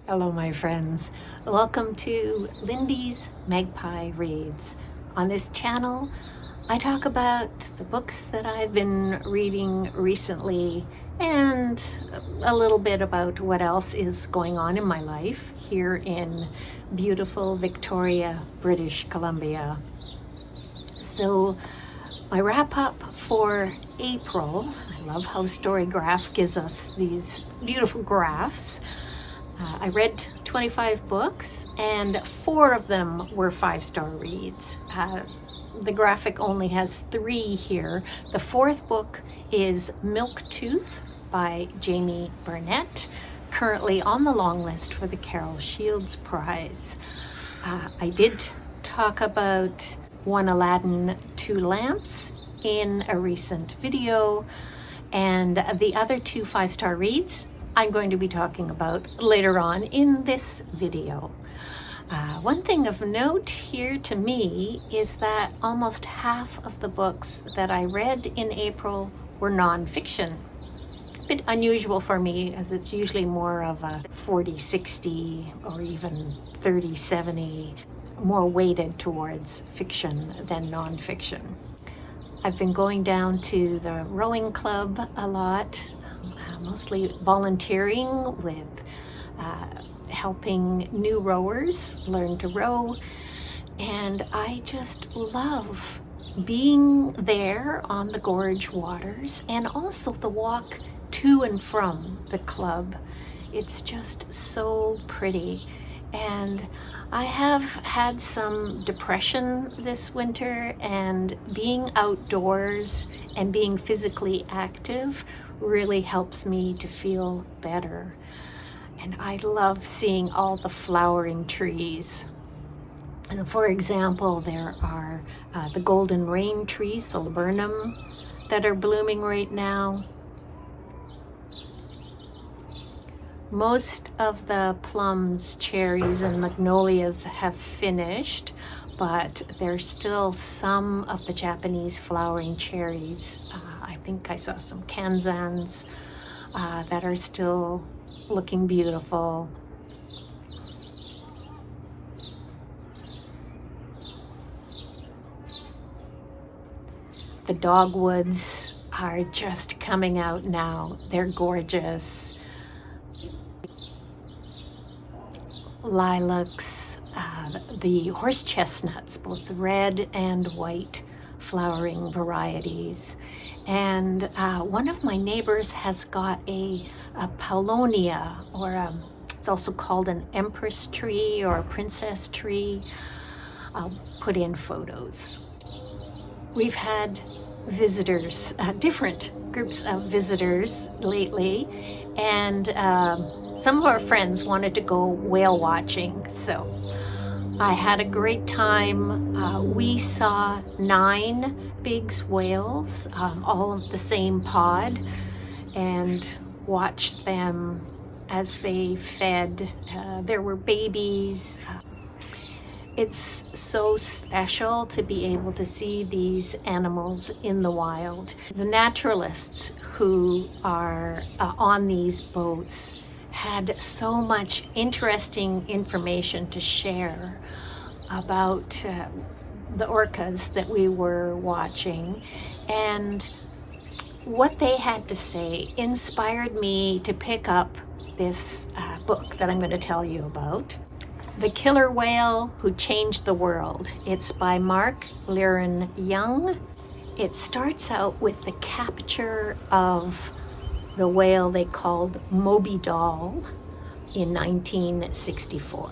Hello, my friends. Welcome to Lindy's Magpie Reads. On this channel, I talk about the books that I've been reading recently and a little bit about what else is going on in my life here in beautiful Victoria, British Columbia. So, my wrap up for April, I love how Storygraph gives us these beautiful graphs. I read 25 books and 4 of them were 5-star reads. The graphic only has 3 here. The 4th book is Milktooth by Jamie Burnett, currently on the long list for the Carol Shields Prize. I did talk about One Aladdin, Two Lamps in a recent video, and the other 2 5-star reads I'm going to be talking about later on in this video. One thing of note here to me is that almost half of the books that I read in April were nonfiction. A bit unusual for me, as it's usually more of a 40-60 or even 30-70, more weighted towards fiction than nonfiction. I've been going down to the rowing club a lot, mostly volunteering with helping new rowers learn to row, and I just love being there on the gorge waters and also the walk to and from the club. It's just so pretty, and I have had some depression this winter, and being outdoors and being physically active really helps me to feel better. And I love seeing all the flowering trees. And for example, there are the golden rain trees, the laburnum, that are blooming right now. Most of the plums, cherries, and magnolias have finished, but there's still some of the Japanese flowering cherries. I think I saw some kanzans that are still looking beautiful. The dogwoods are just coming out now. They're gorgeous. Lilacs, the horse chestnuts, both red and white flowering varieties. And one of my neighbors has got a paulownia, or it's also called an empress tree or a princess tree. I'll put in photos. We've had visitors, different groups of visitors lately, and some of our friends wanted to go whale watching, so I had a great time. We saw 9 big whales, all of the same pod, and watched them as they fed. There were babies. It's so special to be able to see these animals in the wild. The naturalists who are on these boats had so much interesting information to share about the orcas that we were watching, and what they had to say inspired me to pick up this book that I'm going to tell you about. The Killer Whale Who Changed the World. It's by Mark Leiren-Young. It starts out with the capture of the whale they called Moby Doll in 1964.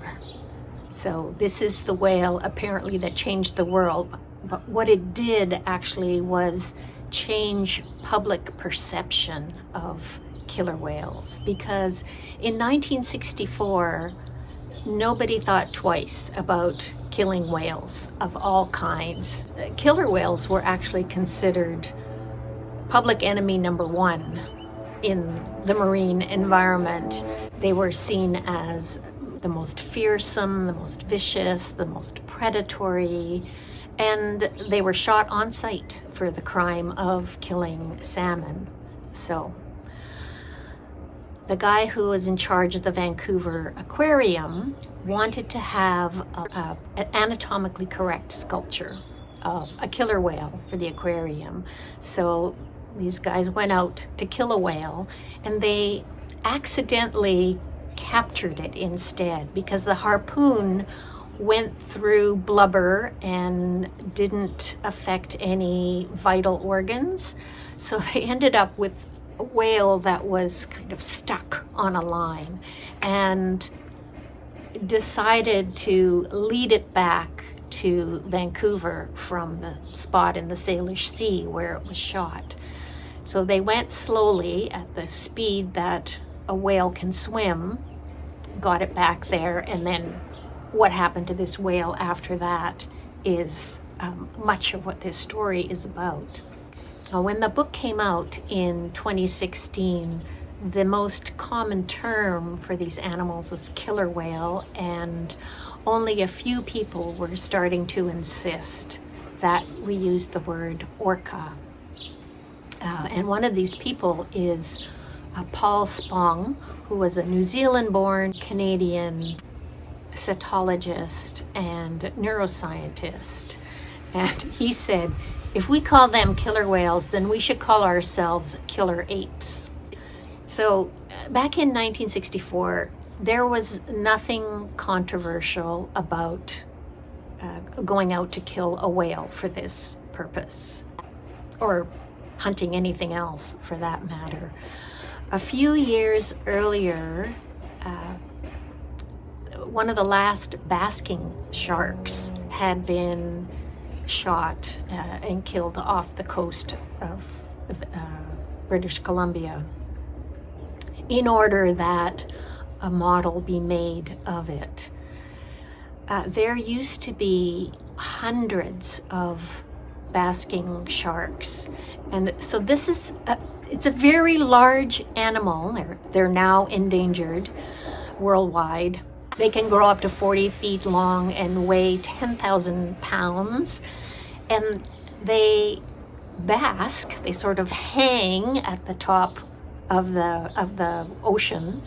So this is the whale apparently that changed the world, but what it did actually was change public perception of killer whales, because in 1964 nobody thought twice about killing whales of all kinds. Killer whales were actually considered public enemy number 1 in the marine environment. They were seen as the most fearsome, the most vicious, the most predatory, and they were shot on sight for the crime of killing salmon. So the guy who was in charge of the Vancouver Aquarium wanted to have an anatomically correct sculpture of a killer whale for the aquarium. So these guys went out to kill a whale, and they accidentally captured it instead because the harpoon went through blubber and didn't affect any vital organs. So they ended up with a whale that was kind of stuck on a line, and decided to lead it back to Vancouver from the spot in the Salish Sea where it was shot. So they went slowly at the speed that a whale can swim, got it back there, and then what happened to this whale after that is much of what this story is about. When the book came out in 2016, the most common term for these animals was killer whale, and only a few people were starting to insist that we use the word orca. And one of these people is Paul Spong, who was a New Zealand-born Canadian cetologist and neuroscientist. And he said, if we call them killer whales, then we should call ourselves killer apes. So back in 1964, there was nothing controversial about going out to kill a whale for this purpose, or hunting anything else for that matter. A few years earlier, one of the last basking sharks had been shot and killed off the coast of British Columbia, in order that a model be made of it. There used to be hundreds of basking sharks, and so this is it's a very large animal. They're now endangered worldwide. They can grow up to 40 feet long and weigh 10,000 pounds. And they bask, they sort of hang at the top of the ocean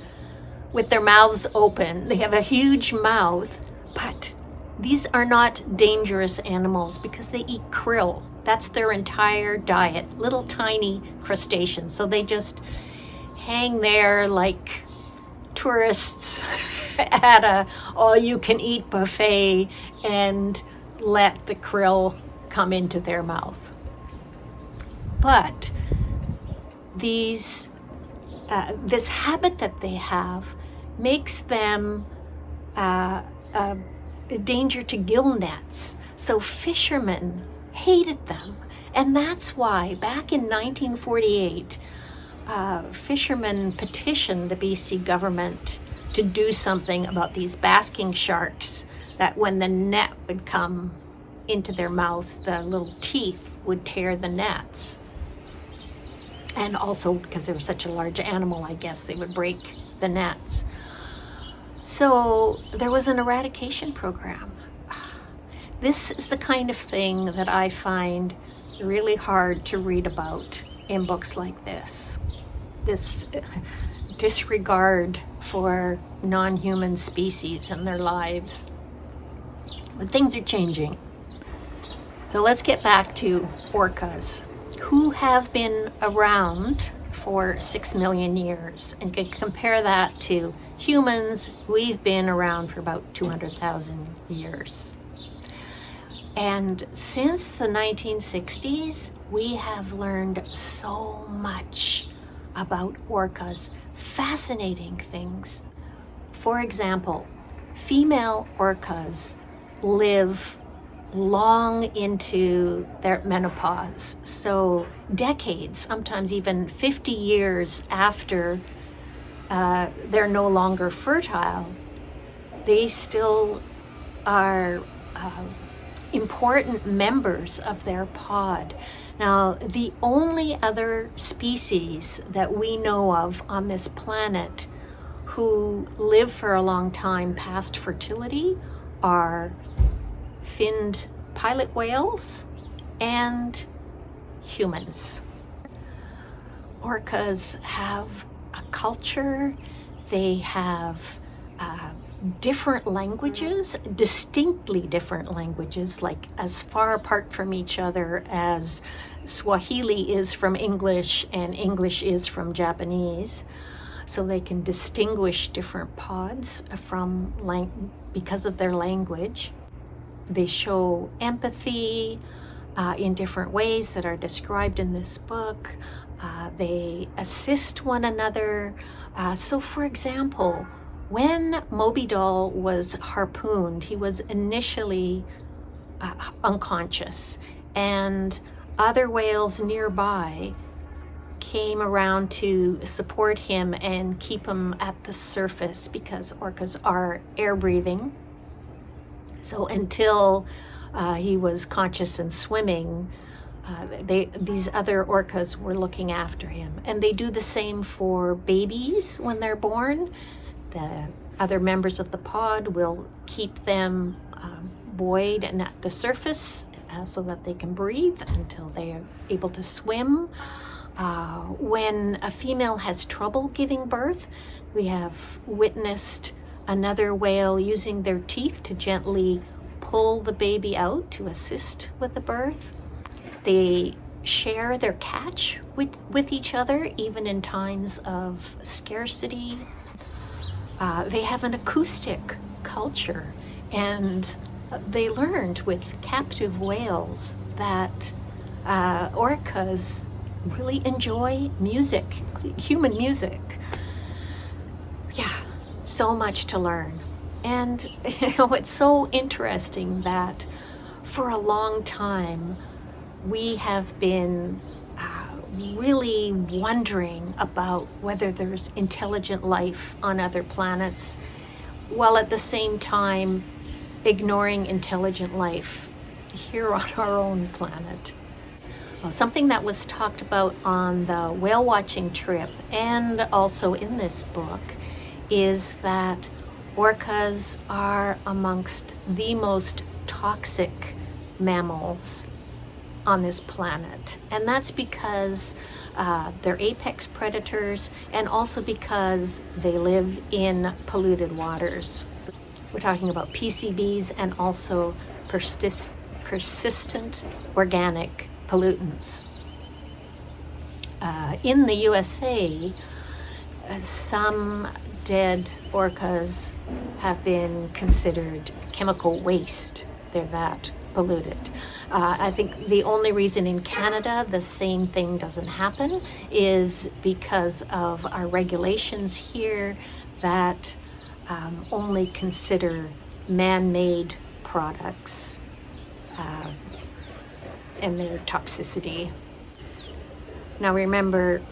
with their mouths open. They have a huge mouth, but these are not dangerous animals because they eat krill. That's their entire diet, little tiny crustaceans. So they just hang there like tourists at a all-you-can-eat buffet and let the krill come into their mouth. But this habit that they have makes them a danger to gill nets. So fishermen hated them. And that's why back in 1948, fishermen petitioned the BC government to do something about these basking sharks, that when the net would come into their mouth, the little teeth would tear the nets. And also because they were such a large animal, I guess they would break the nets. So there was an eradication program. This is the kind of thing that I find really hard to read about in books like this. This disregard for non-human species and their lives. But things are changing. So let's get back to orcas, who have been around for 6 million years. And you can compare that to humans. We've been around for about 200,000 years. And since the 1960s, we have learned so much about orcas, fascinating things. For example, female orcas live long into their menopause, so decades, sometimes even 50 years after they're no longer fertile, they still are important members of their pod. Now, the only other species that we know of on this planet who live for a long time past fertility are finned pilot whales and humans. Orcas have a culture. They have different languages, distinctly different languages, like as far apart from each other as Swahili is from English and English is from Japanese. So they can distinguish different pods because of their language. They show empathy in different ways that are described in this book. They assist one another. So for example, when Moby Doll was harpooned, he was initially unconscious, and other whales nearby came around to support him and keep him at the surface because orcas are air-breathing. So until he was conscious and swimming, these other orcas were looking after him. And they do the same for babies when they're born. The other members of the pod will keep them buoyed and at the surface so that they can breathe until they are able to swim. When a female has trouble giving birth, we have witnessed another whale using their teeth to gently pull the baby out to assist with the birth. They share their catch with each other, even in times of scarcity. They have an acoustic culture, and they learned with captive whales that orcas really enjoy music, human music. Yeah, so much to learn. And it's so interesting that for a long time we have been really wondering about whether there's intelligent life on other planets, while at the same time ignoring intelligent life here on our own planet. Something that was talked about on the whale watching trip and also in this book is that orcas are amongst the most toxic mammals on this planet. And that's because they're apex predators and also because they live in polluted waters. We're talking about PCBs and also persistent organic pollutants. In the USA, some dead orcas have been considered chemical waste. They're that polluted. I think the only reason in Canada the same thing doesn't happen is because of our regulations here that only consider man-made products and their toxicity. Now remember,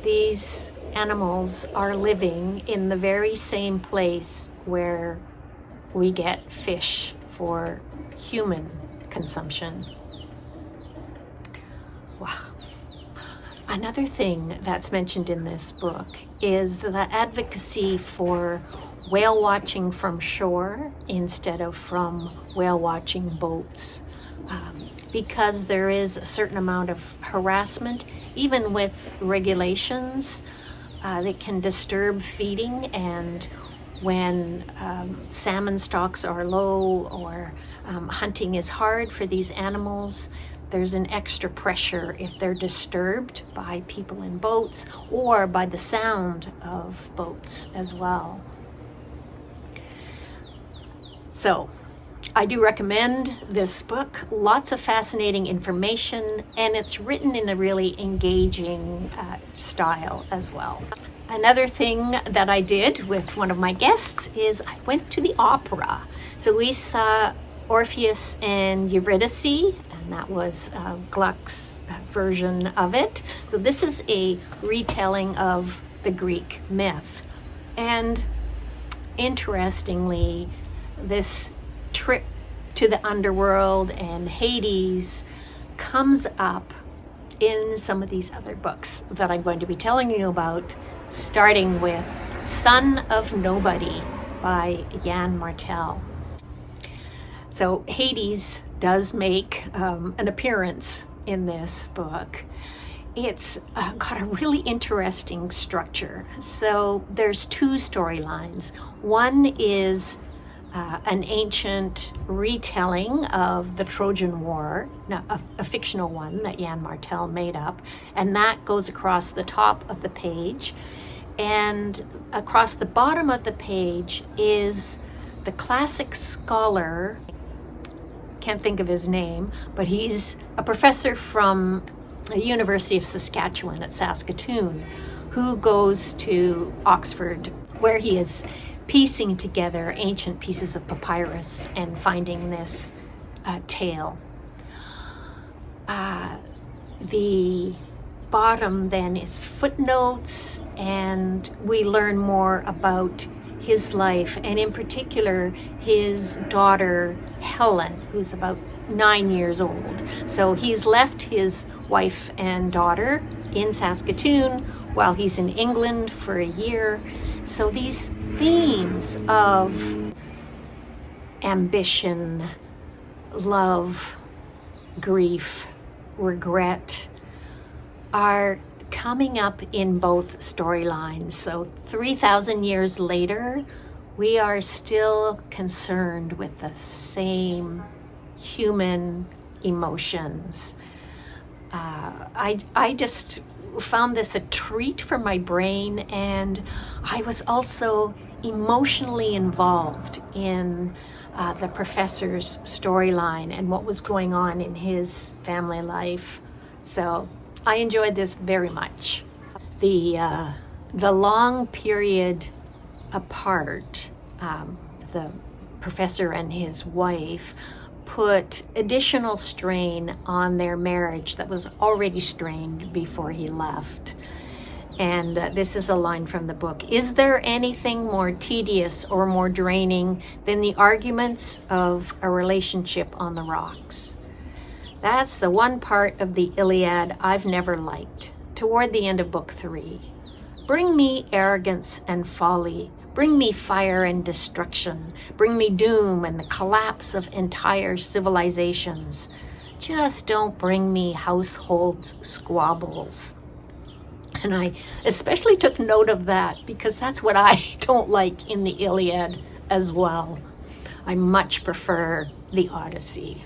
these animals are living in the very same place where we get fish for human consumption. Wow. Another thing that's mentioned in this book is the advocacy for whale watching from shore instead of from whale watching boats. Because there is a certain amount of harassment, even with regulations that can disturb feeding, and when salmon stocks are low or hunting is hard for these animals, there's an extra pressure if they're disturbed by people in boats or by the sound of boats as well. So I do recommend this book. Lots of fascinating information, and it's written in a really engaging style as well. Another thing that I did with one of my guests is I went to the opera. So we saw Orpheus and Eurydice, and that was Gluck's version of it. So this is a retelling of the Greek myth. And interestingly, this trip to the underworld and Hades comes up in some of these other books that I'm going to be telling you about, starting with Son of Nobody by Yann Martel. So Hades does make an appearance in this book, it's got a really interesting structure. So there's two storylines. One is an ancient retelling of the Trojan War, a fictional one that Yann Martel made up, and that goes across the top of the page. And across the bottom of the page is the classic scholar, can't think of his name, but he's a professor from the University of Saskatchewan at Saskatoon, who goes to Oxford, where he is piecing together ancient pieces of papyrus and finding this tale. The bottom then is footnotes, and we learn more about his life, and in particular his daughter Helen, who's about 9 years old. So he's left his wife and daughter in Saskatoon while he's in England for a year. So these themes of ambition, love, grief, regret are coming up in both storylines. So 3,000 years later, we are still concerned with the same human emotions. I just found this a treat for my brain, and I was also emotionally involved in the professor's storyline and what was going on in his family life. So I enjoyed this very much. The long period apart, the professor and his wife put additional strain on their marriage that was already strained before he left. And this is a line from the book. "Is there anything more tedious or more draining than the arguments of a relationship on the rocks? That's the one part of the Iliad I've never liked, toward the end of book 3. Bring me arrogance and folly. Bring me fire and destruction. Bring me doom and the collapse of entire civilizations. Just don't bring me household squabbles." And I especially took note of that because that's what I don't like in the Iliad as well. I much prefer the Odyssey.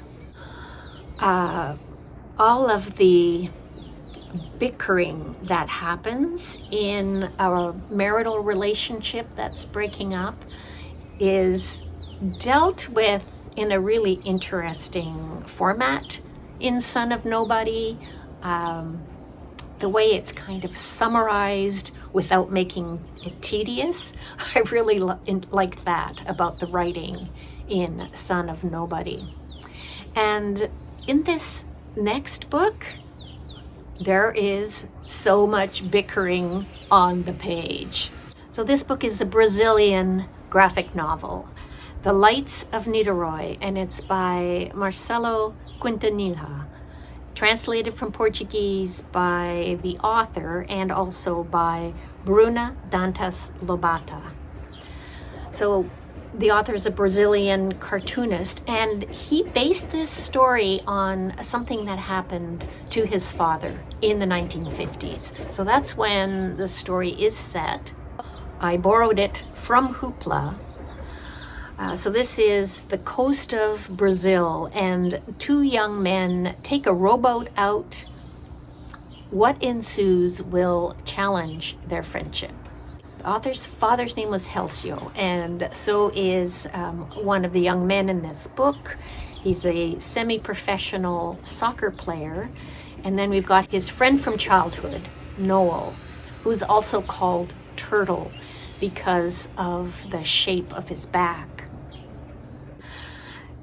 All of the bickering that happens in a marital relationship that's breaking up is dealt with in a really interesting format in Son of Nobody. The way it's kind of summarized without making it tedious, I really like that about the writing in Son of Nobody. And in this next book, there is so much bickering on the page. So this book is a Brazilian graphic novel, The Lights of Niteroi, and it's by Marcello Quintanilha, translated from Portuguese by the author and also by Bruna Dantas Lobato. So the author is a Brazilian cartoonist, and he based this story on something that happened to his father in the 1950s. So that's when the story is set. I borrowed it from Hoopla. So this is the coast of Brazil, and two young men take a rowboat out. What ensues will challenge their friendship. The author's father's name was Halcyon, and so is one of the young men in this book. He's a semi-professional soccer player. And then we've got his friend from childhood, Noel, who's also called Turtle because of the shape of his back.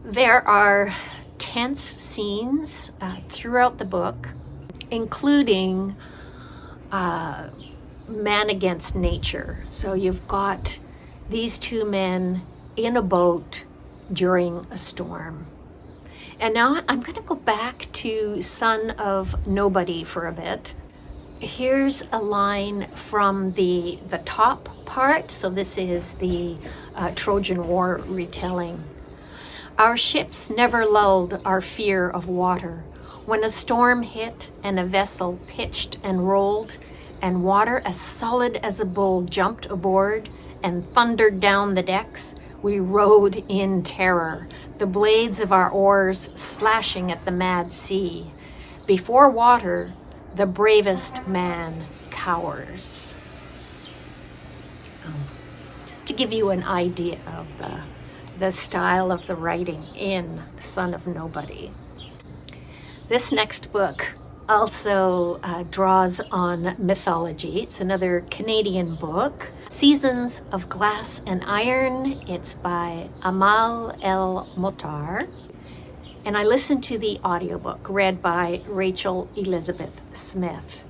There are tense scenes throughout the book, including man against nature. So you've got these two men in a boat during a storm. And now I'm going to go back to Son of Nobody for a bit. Here's a line from the top part. So this is the Trojan War retelling. Our ships never lulled our fear of water. When a storm hit and a vessel pitched and rolled, and water as solid as a bull jumped aboard and thundered down the decks, we rowed in terror, the blades of our oars slashing at the mad sea. Before water, the bravest man cowers. Just to give you an idea of the style of the writing in Son of Nobody. This next book also draws on mythology. It's another Canadian book, Seasons of Glass and Iron. It's by Amal El-Motar. And I listened to the audiobook read by Rachel Elizabeth Smith.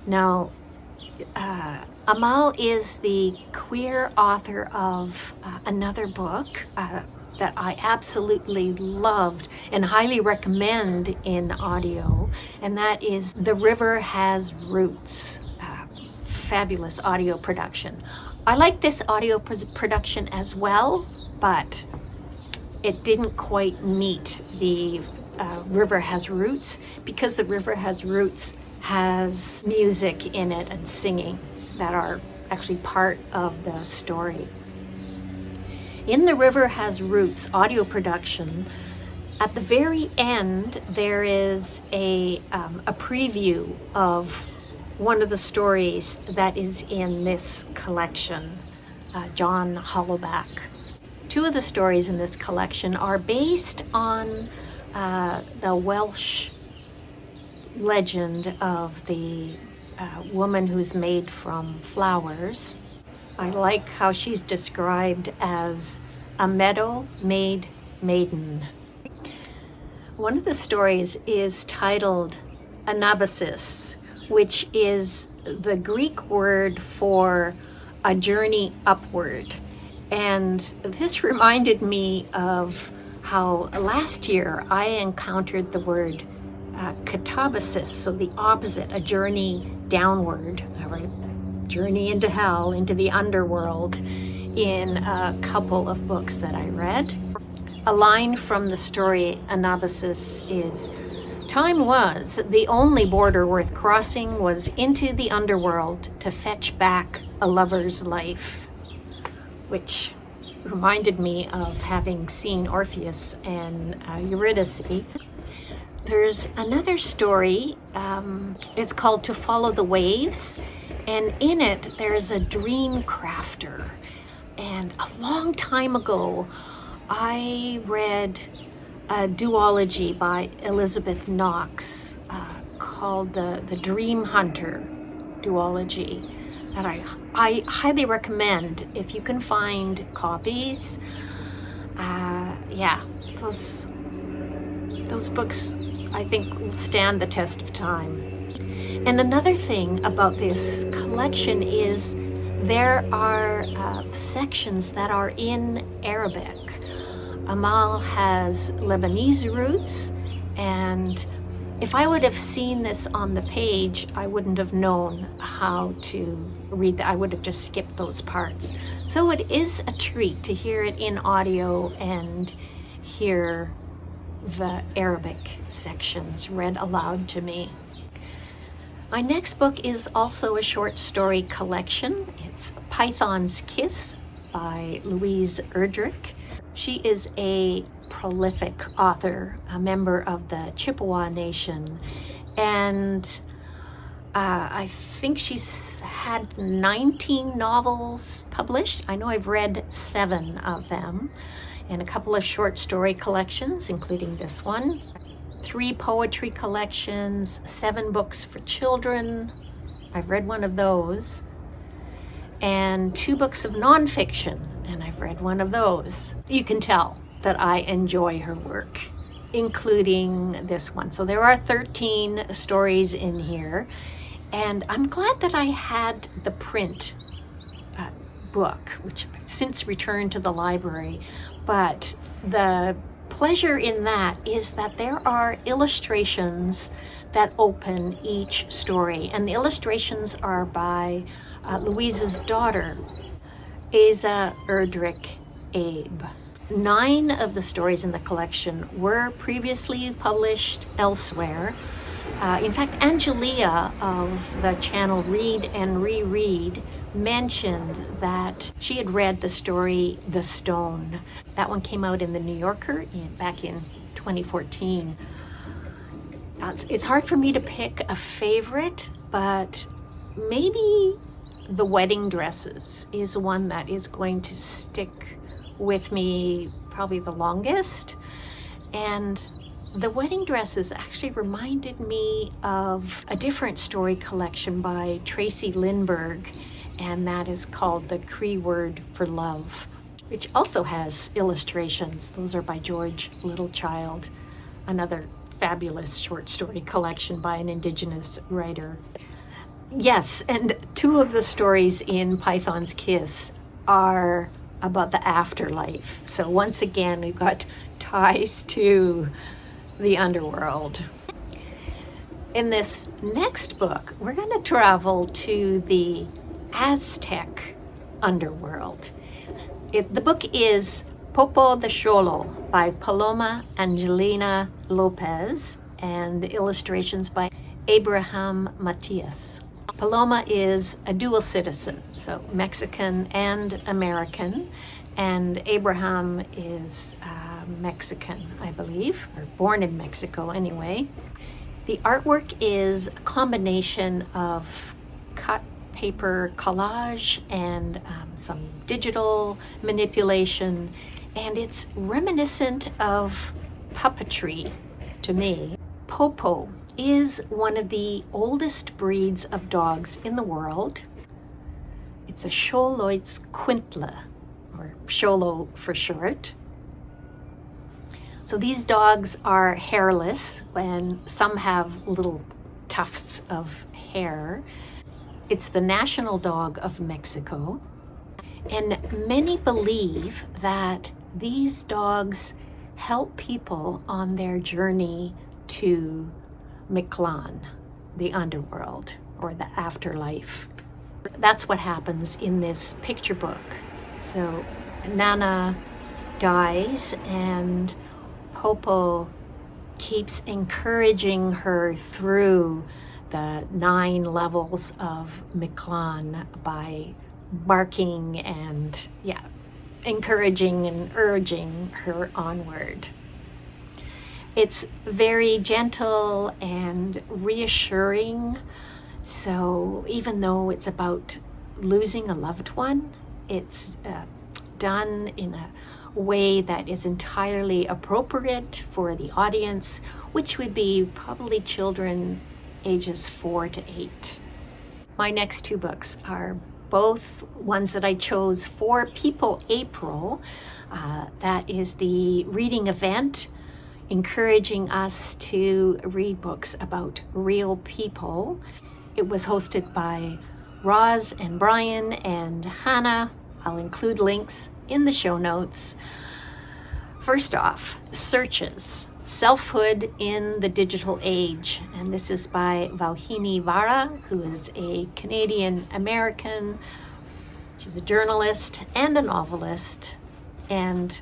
Now, Amal is the queer author of another book that I absolutely loved and highly recommend in audio, and that is The River Has Roots. Fabulous audio production. I like this audio production as well, but it didn't quite meet the River Has Roots, because The River Has Roots has music in it and singing that are actually part of the story. In The River Has Roots audio production, at the very end, there is a preview of one of the stories that is in this collection, John Hollowback. Two of the stories in this collection are based on the Welsh legend of the woman who's made from flowers. I like how she's described as a meadow made maiden. One of the stories is titled Anabasis, which is the Greek word for a journey upward. And this reminded me of how last year I encountered the word katabasis, so the opposite, a journey downward, or journey into hell, into the underworld, in a couple of books that I read. A line from the story Anabasis is, "Time was, the only border worth crossing was into the underworld to fetch back a lover's life," which reminded me of having seen Orpheus and Eurydice. There's another story, it's called To Follow the Waves, and in it there's a dream crafter. And a long time ago, I read a duology by Elizabeth Knox called the Dream Hunter duology that I highly recommend if you can find copies. Those books I think will stand the test of time. And another thing about this collection is there are sections that are in Arabic. Amal has Lebanese roots, and if I would have seen this on the page, I wouldn't have known how to read that. I would have just skipped those parts. So it is a treat to hear it in audio and hear the Arabic sections read aloud to me. My next book is also a short story collection. It's Python's Kiss by Louise Erdrich. She is a prolific author, a member of the Chippewa Nation, and I think she's had 19 novels published. I know I've read 7 of them, and a couple of short story collections, including this one, 3 poetry collections, 7 books for children. I've read one of those, and 2 books of nonfiction, and I've read one of those. You can tell that I enjoy her work, including this one. So there are 13 stories in here, and I'm glad that I had the print book, which I've since returned to the library. But the pleasure in that is that there are illustrations that open each story, and the illustrations are by Louise's daughter, Asa Erdrich Abe. 9 of the stories in the collection were previously published elsewhere. In fact, Angelina of the channel Read and Reread mentioned that she had read the story The Stone. That one came out in the New Yorker back in 2014. It's hard for me to pick a favorite, but maybe The Wedding Dresses is one that is going to stick with me probably the longest. And The Wedding Dresses actually reminded me of a different story collection by Tracy Lindbergh, and that is called The Cree Word for Love, which also has illustrations. Those are by George Littlechild, another fabulous short story collection by an Indigenous writer. Yes, and 2 of the stories in Python's Kiss are about the afterlife. So once again, we've got ties to the underworld. In this next book, we're going to travel to the Aztec underworld. The book is Popo the Xolo by Paloma Angelina Lopez and illustrations by Abraham Matias. Paloma is a dual citizen, so Mexican and American, and Abraham is Mexican, I believe, or born in Mexico anyway. The artwork is a combination of cut paper collage and some digital manipulation, and it's reminiscent of puppetry to me. Popo is one of the oldest breeds of dogs in the world. It's a Xoloids Quintla, or Xolo for short. So these dogs are hairless, and some have little tufts of hair. It's the national dog of Mexico, and many believe that these dogs help people on their journey to Macmillan, the underworld, or the afterlife. That's what happens in this picture book. So Nana dies, and Popo keeps encouraging her through the 9 levels of Macmillan by barking and encouraging and urging her onward. It's very gentle and reassuring. So even though it's about losing a loved one, it's done in a way that is entirely appropriate for the audience, which would be probably children ages 4 to 8. My next 2 books are both ones that I chose for People April. That is the reading event encouraging us to read books about real people. It was hosted by Roz and Brian and Hannah. I'll include links in the show notes. First off, Searches, Selfhood in the Digital Age. And this is by Vauhini Vara, who is a Canadian-American. She's a journalist and a novelist. And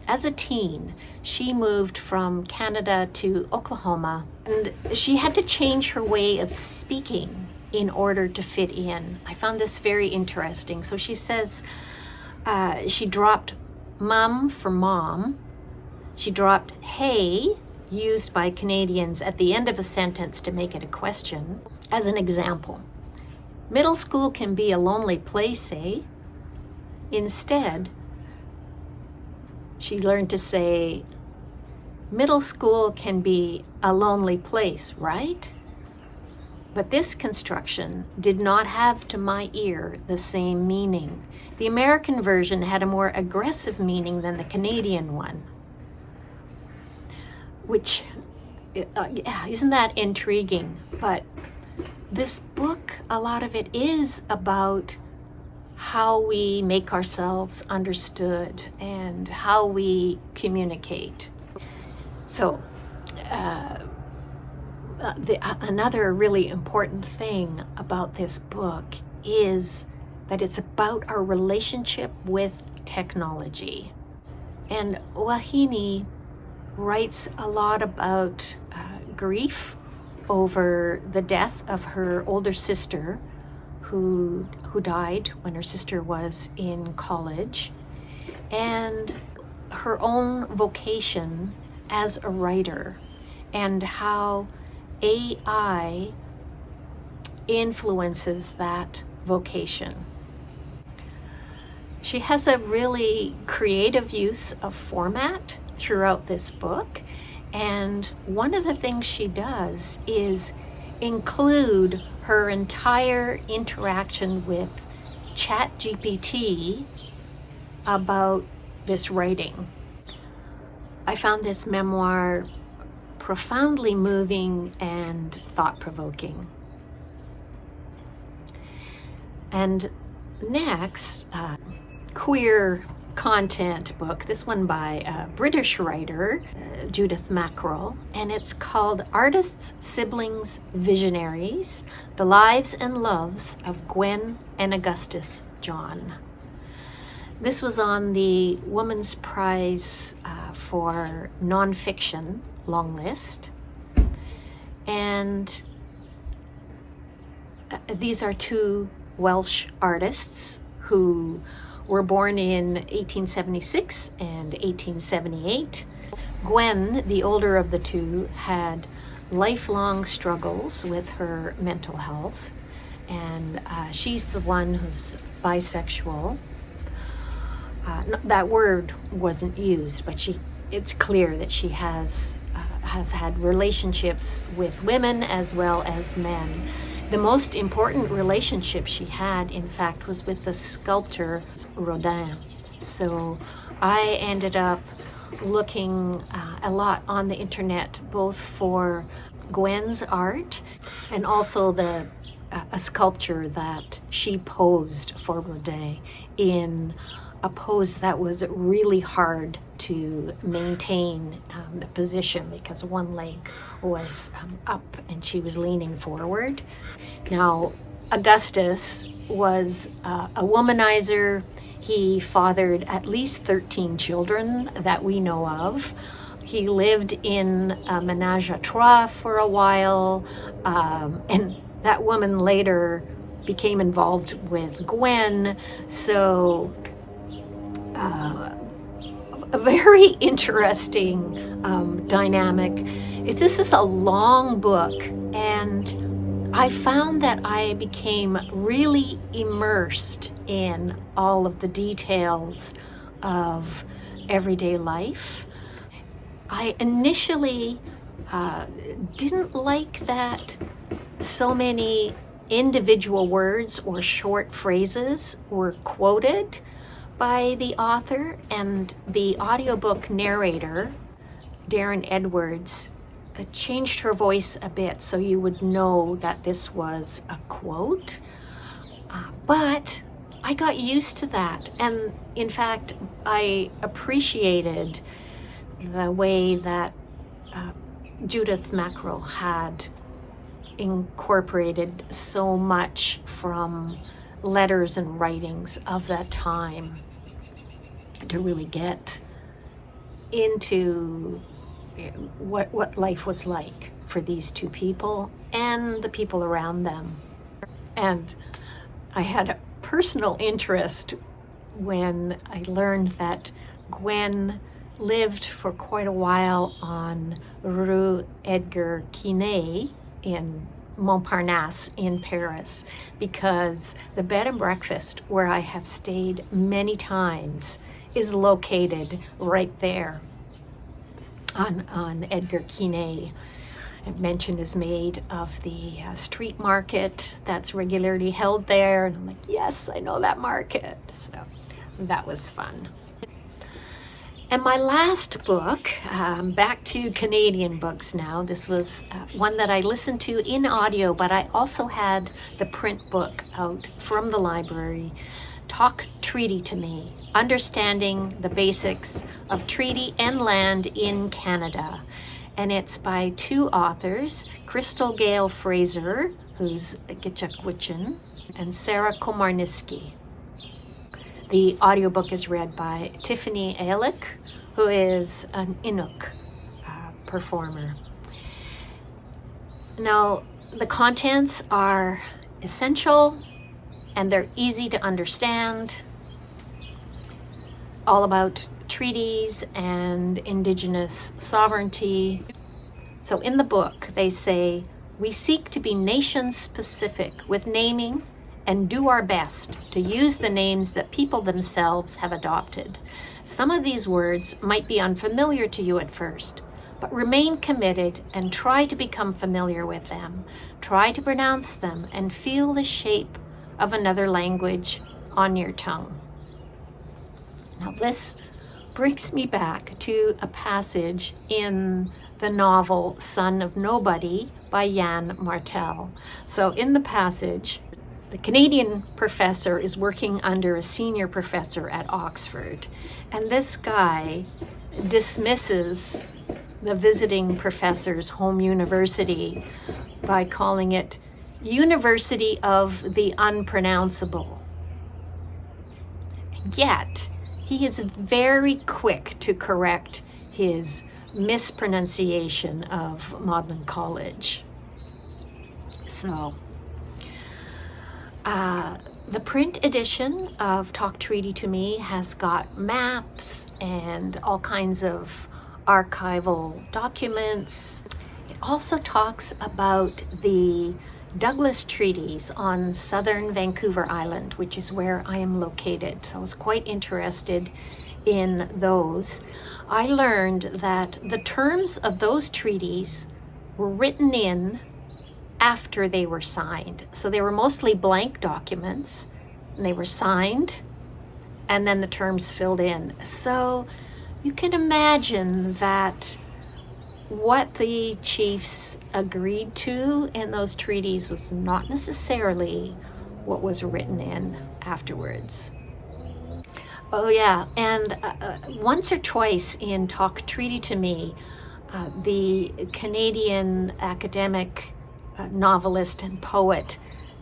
as a teen, she moved from Canada to Oklahoma, and she had to change her way of speaking in order to fit in. I found this very interesting. So she says she dropped mum for mom. She dropped hey, used by Canadians at the end of a sentence to make it a question. As an example, middle school can be a lonely place, eh? Instead, she learned to say, middle school can be a lonely place, right? But this construction did not have, to my ear, the same meaning. The American version had a more aggressive meaning than the Canadian one. Which, isn't that intriguing? But this book, a lot of it is about how we make ourselves understood and how we communicate. So, another really important thing about this book is that it's about our relationship with technology. And Vauhini writes a lot about grief over the death of her older sister, who died when her sister was in college, and her own vocation as a writer, and how AI influences that vocation. She has a really creative use of format throughout this book, and one of the things she does is include her entire interaction with ChatGPT about this writing. I found this memoir profoundly moving and thought-provoking. And next, queer content book, this one by a British writer, Judith Mackrell, and it's called Artists, Siblings, Visionaries, The Lives and Loves of Gwen and Augustus John. This was on the Women's Prize for Nonfiction long list, and these are two Welsh artists who were born in 1876 and 1878. Gwen, the older of the two, had lifelong struggles with her mental health, and she's the one who's bisexual. That word wasn't used, but it's clear that she has had relationships with women as well as men. The most important relationship she had, in fact, was with the sculptor Rodin. So I ended up looking a lot on the internet, both for Gwen's art and also a sculpture that she posed for Rodin in a pose that was really hard to maintain the position, because one leg was up and she was leaning forward. Now, Augustus was a womanizer. He fathered at least 13 children that we know of. He lived in a menage a trois for a while, and that woman later became involved with Gwen. So a very interesting dynamic. This is a long book, and I found that I became really immersed in all of the details of everyday life. I initially didn't like that so many individual words or short phrases were quoted by the author, and the audiobook narrator, Darren Edwards, changed her voice a bit so you would know that this was a quote. But I got used to that, and in fact, I appreciated the way that Judith Mackrell had incorporated so much from letters and writings of that time to really get into what life was like for these two people and the people around them. And I had a personal interest when I learned that Gwen lived for quite a while on Rue Edgar Quinet in Montparnasse in Paris, because the bed and breakfast where I have stayed many times is located right there on Edgar Quinet. Mention is made of the street market that's regularly held there, and I'm like, yes, I know that market. So that was fun. And my last book, back to Canadian books now. This was one that I listened to in audio, but I also had the print book out from the library. Talk Treaty to Me, Understanding the Basics of Treaty and Land in Canada. And it's by two authors, Crystal Gayle Fraser, who's Gwich'in, and Sarah Komarniski. The audiobook is read by Tiffany Ehrlich, who is an Inuk performer. Now, the contents are essential and they're easy to understand, all about treaties and indigenous sovereignty. So in the book, they say, "We seek to be nation-specific with naming and do our best to use the names that people themselves have adopted. Some of these words might be unfamiliar to you at first, but remain committed and try to become familiar with them. Try to pronounce them and feel the shape of another language on your tongue." Now this brings me back to a passage in the novel Son of Nobody by Yann Martel. So in the passage, the Canadian professor is working under a senior professor at Oxford, and this guy dismisses the visiting professor's home university by calling it University of the Unpronounceable. And yet, he is very quick to correct his mispronunciation of Magdalen College. So, the print edition of Talk Treaty to Me has got maps and all kinds of archival documents. It also talks about the Douglas treaties on southern Vancouver Island, which is where I am located. So I was quite interested in those. I learned that the terms of those treaties were written in after they were signed. So they were mostly blank documents, and they were signed, and then the terms filled in. So you can imagine that what the chiefs agreed to in those treaties was not necessarily what was written in afterwards. Oh yeah, and once or twice in Talk Treaty to Me, the Canadian academic novelist and poet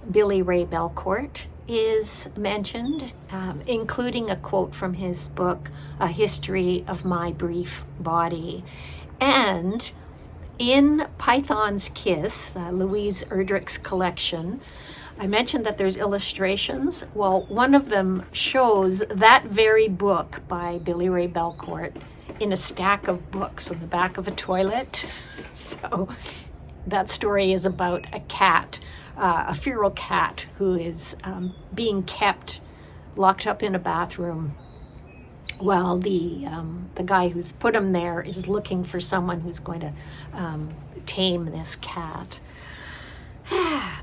Billy Ray Belcourt is mentioned, including a quote from his book, A History of My Brief Body. And in Python's Kiss, Louise Erdrich's collection, I mentioned that there's illustrations. Well, one of them shows that very book by Billy Ray Belcourt in a stack of books on the back of a toilet. So that story is about a cat, a feral cat who is being kept locked up in a bathroom while the guy who's put him there is looking for someone who's going to tame this cat.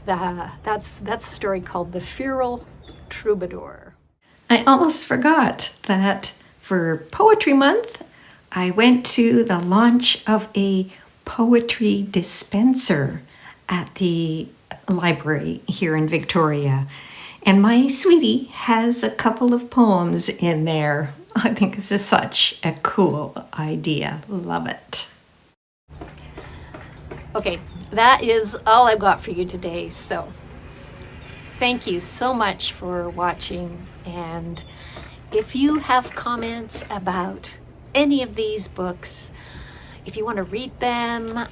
That's a story called The Feral Troubadour. I almost forgot that for Poetry Month, I went to the launch of a poetry dispenser at the library here in Victoria. And my sweetie has a couple of poems in there. I think this is such a cool idea. Love it. Okay, that is all I've got for you today. So thank you so much for watching. And if you have comments about any of these books, if you want to read them,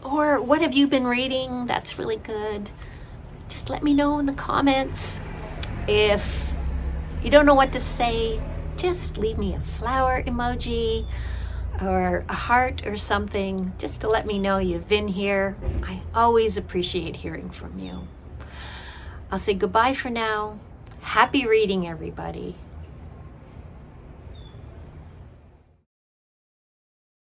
or what have you been reading that's really good, just let me know in the comments. If you don't know what to say, just leave me a flower emoji or a heart or something, just to let me know you've been here. I always appreciate hearing from you. I'll say goodbye for now. Happy reading, everybody.